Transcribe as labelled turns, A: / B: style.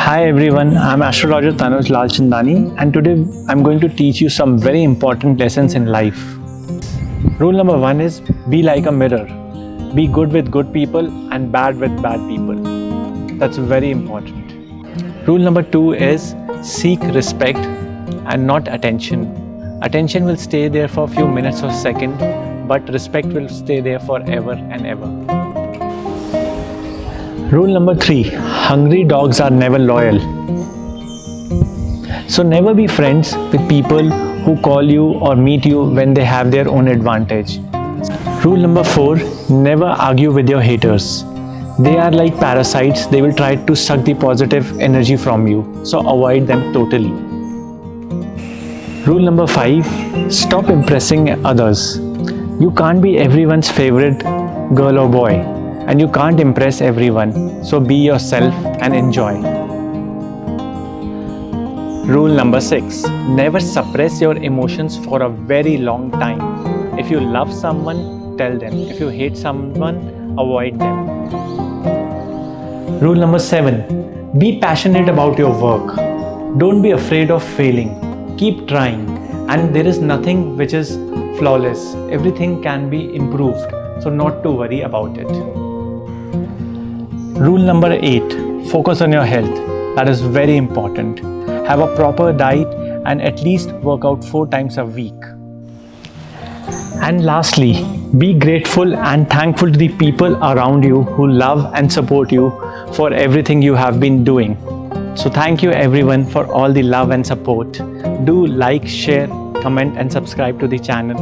A: Hi everyone, I'm astrologer Tanuj Lalchandani, and today I'm going to teach you some very important lessons in life. Rule number 1 is be like a mirror. Be good with good people and bad with bad people. That's very important. Rule number 2 is seek respect and not attention. Attention will stay there for a few minutes or seconds, but respect will stay there forever and ever. Rule number 3, hungry dogs are never loyal. So never be friends with people who call you or meet you when they have their own advantage. Rule number 4, never argue with your haters. They are like parasites, they will try to suck the positive energy from you, so avoid them totally. Rule number 5, stop impressing others. You can't be everyone's favorite girl or boy, and you can't impress everyone, so be yourself and enjoy. Rule number 6, never suppress your emotions for a very long time. If you love someone, tell them. If you hate someone, avoid them. Rule number 7, be passionate about your work. Don't be afraid of failing. Keep trying, and there is nothing which is flawless. Everything can be improved, so not to worry about it. Rule number 8, focus on your health. That is very important. Have a proper diet and at least work out 4 times a week. And lastly, be grateful and thankful to the people around you who love and support you for everything you have been doing. So thank you everyone for all the love and support. Do like, share, comment and subscribe to the channel.